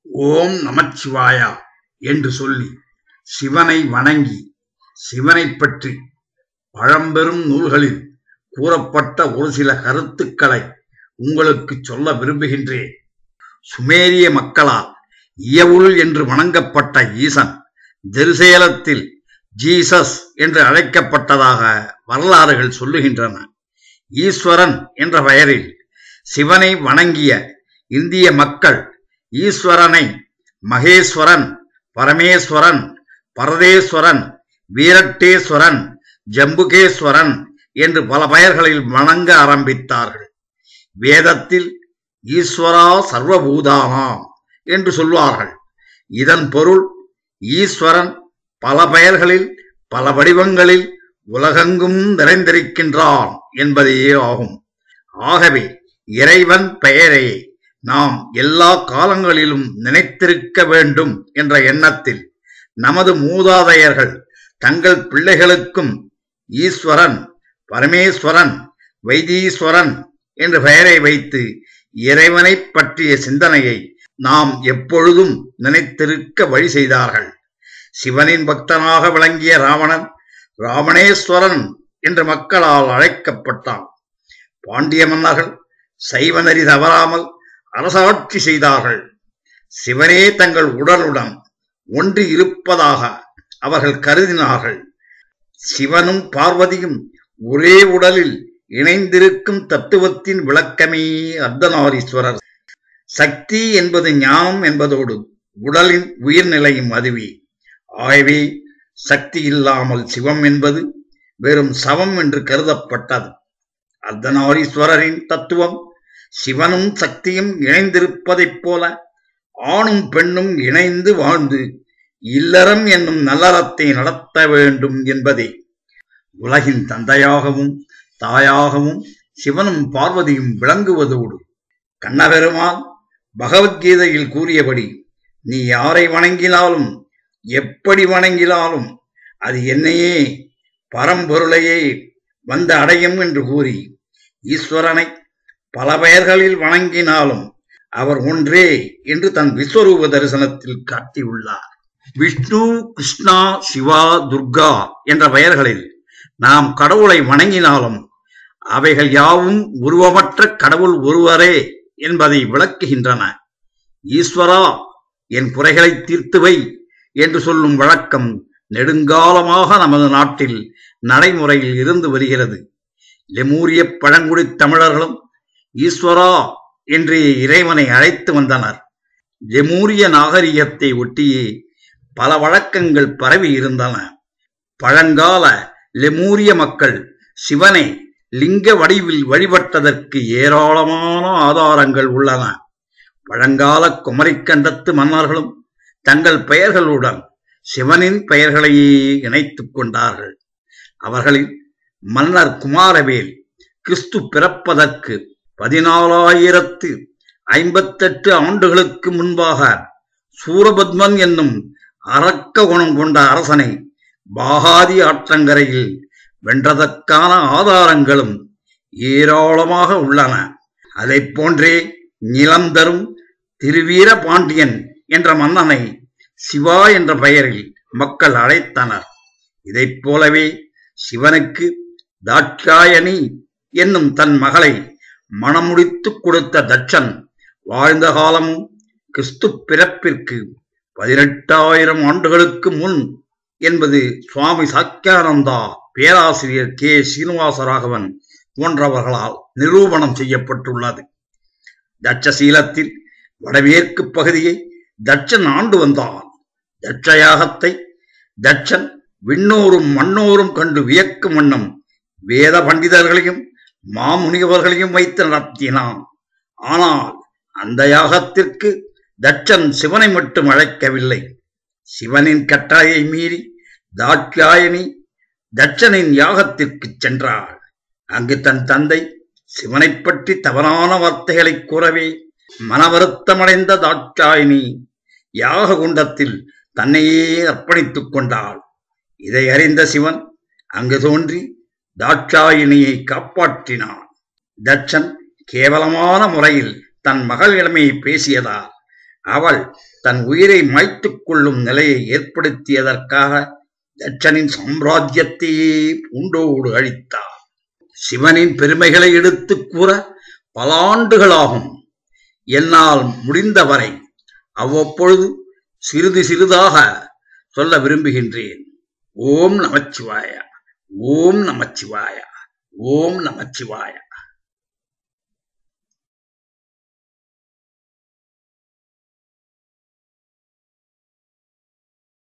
ஓம் நமச்சிவாயா என்று சொல்லி சிவனை வணங்கி சிவனைப் பற்றி பழம்பெரும் நூல்களில் கூறப்பட்ட ஒரு சில கருத்துக்களை உங்களுக்கு சொல்ல விரும்புகின்றேன். சுமேரிய மக்களால் இயவுள் என்று வணங்கப்பட்ட ஈசன் ஜெருசலேத்தில் ஜீசஸ் என்று அழைக்கப்பட்டதாக வரலாறுகள் சொல்லுகின்றன. ஈஸ்வரன் என்ற பெயரில் சிவனை வணங்கிய இந்திய மக்கள் ஈஸ்வரனை மகேஸ்வரன், பரமேஸ்வரன், பரதேஸ்வரன், வீரட்டேஸ்வரன், ஜம்புகேஸ்வரன் என்று பல பெயர்களில் வணங்க ஆரம்பித்தார்கள். வேதத்தில் ஈஸ்வரா சர்வபூதானாம் என்று சொல்வார்கள். இதன் பொருள் ஈஸ்வரன் பல பெயர்களில் பல வடிவங்களில் உலகெங்கும் நிறைந்திருக்கின்றான் என்பதே ஆகும். ஆகவே இறைவன் பெயரை நாம் எல்லா காலங்களிலும் நினைத்திருக்க வேண்டும் என்ற எண்ணத்தில் நமது மூதாதையர்கள் தங்கள் பிள்ளைகளுக்கும் ஈஸ்வரன், பரமேஸ்வரன், வைத்தீஸ்வரன் என்ற பெயரை வைத்து இறைவனை பற்றிய சிந்தனையை நாம் எப்பொழுதும் நினைத்திருக்க வழி செய்தார்கள். சிவனின் பக்தனாக விளங்கிய ராவணன் ராவணேஸ்வரன் என்று மக்களால் அழைக்கப்பட்டான். பாண்டிய மன்னர்கள் சைவ நெறி தவறாமல் அரசாட்சி செய்தார்கள். சிவனே தங்கள் உடலுடன் ஒன்றி இருப்பதாக அவர்கள் கருதினார்கள். சிவனும் பார்வதியும் ஒரே உடலில் இணைந்திருக்கும் தத்துவத்தின் விளக்கமே அர்த்தநாரீஸ்வரர். சக்தி என்பது ஞானம் என்பதோடு உடலின் உயிர்நிலையும் அதுவே. ஆகவே சக்தி இல்லாமல் சிவம் என்பது வெறும் சவம் என்று கருதப்பட்டது. அர்த்தநாரீஸ்வரரின் தத்துவம் சிவனும் சக்தியும் இணைந்திருப்பதைப் போல ஆணும் பெண்ணும் இணைந்து வாழ்ந்து இல்லறம் என்னும் நல்லறத்தை நடத்த வேண்டும் என்பதே. உலகின் தந்தையாகவும் தாயாகவும் சிவனும் பார்வதியும் விளங்குவதோடு கண்ணபெருமான் பகவத்கீதையில் கூறியபடி நீ யாரை வணங்கினாலும் எப்படி வணங்கினாலும் அது என்னையே பரம்பொருளையே வந்து அடையும் என்று கூறி ஈஸ்வரனை பல பெயர்களில் வணங்கினாலும் அவர் ஒன்றே என்று தன் விஸ்வரூப தரிசனத்தில் காட்டியுள்ளார். விஷ்ணு, கிருஷ்ணா, சிவா, துர்கா என்ற பெயர்களில் நாம் கடவுளை வணங்கினாலும் அவைகள் யாவும் உருவமற்ற கடவுள் ஒருவரே என்பதை விளக்குகின்றன. ஈஸ்வரா என் குறைகளை தீர்த்துவை என்று சொல்லும் வழக்கம் நெடுங்காலமாக நமது நாட்டில் நடைமுறையில் இருந்து வருகிறது. லெமூரிய பழங்குடி தமிழர்களும் ஈஸ்வரா என்றே இறைவனை அழைத்து வந்தனர். லெமூரிய நாகரிகத்தை ஒட்டியே பல வழக்கங்கள் பரவி இருந்தன. பழங்கால லெமூரிய மக்கள் சிவனை லிங்க வடிவில் வழிபட்டதற்கு ஏராளமான ஆதாரங்கள் உள்ளன. பழங்கால குமரிக்கண்டத்து மன்னர்களும் தங்கள் பெயர்களுடன் சிவனின் பெயர்களையே இணைத்துக் கொண்டார்கள். அவர்களில் மன்னர் குமாரவேல் கிறிஸ்து பிறப்பதற்கு 1458 ஆண்டுகளுக்கு முன்பாக சூரபத்மன் என்னும் அரக்க குணம் கொண்ட அரசனை பாகாதி ஆற்றங்கரையில் வென்றதற்கான ஆதாரங்களும் ஏராளமாக உள்ளன. அதை போன்றே நிலம் தரும் திருவீர பாண்டியன் என்ற மன்னனை சிவா என்ற பெயரில் மக்கள் அழைத்தனர். இதைப் போலவே சிவனுக்கு தாட்சாயணி என்னும் தன் மகளை மணமுடித்து கொடுத்த தட்சன் வாழ்ந்த காலமும் கிறிஸ்து பிறப்பிற்கு 18,000 ஆண்டுகளுக்கு முன் என்பது சுவாமி சாக்கியானந்தா, பேராசிரியர் கே. சீனிவாசராகவன் போன்றவர்களால் நிரூபணம் செய்யப்பட்டுள்ளது. தட்சசீலத்தில் வடமேற்கு பகுதியை தட்சன் ஆண்டு வந்தான். தட்சயாகத்தை தட்சன் விண்ணோரும் மண்ணோரும் கண்டு வியக்கும் வண்ணம் வேத பண்டிதர்களையும் மாமுனிவர்களையும் வைத்து நடத்தினான். ஆனால் அந்த யாகத்திற்கு தட்சன் சிவனை மட்டும் அழைக்கவில்லை. சிவனின் கட்டளையை மீறி தாட்சாயணி தட்சனின் யாகத்திற்கு சென்றாள். அங்கு தன் தந்தை சிவனை பற்றி தவறான வார்த்தைகளை கூறவே மனவருத்தமடைந்த தாட்சாயணி யாக குண்டத்தில் தன்னையே அர்ப்பணித்துக் கொண்டாள். இதை அறிந்த சிவன் அங்கு தோன்றி தாட்சாயினியை காப்பாற்றினான். தட்சன் கேவலமான முறையில் தன் மகளிடமே பேசியதால் அவள் தன் உயிரை மாய்த்துக் கொள்ளும் நிலையை ஏற்படுத்தியதற்காக தட்சனின் சாம்ராஜ்யத்தையே பூண்டோடு அழித்தார். சிவனின் பெருமைகளை எடுத்துக் கூற பல ஆண்டுகளாகும். என்னால் முடிந்தவரை அவ்வப்பொழுது சிறிது சிறிதாக சொல்ல விரும்புகின்றேன். ஓம் நமச்சிவாய, ஓம் நமச்சிவாய, ஓம் நமச்சிவாய.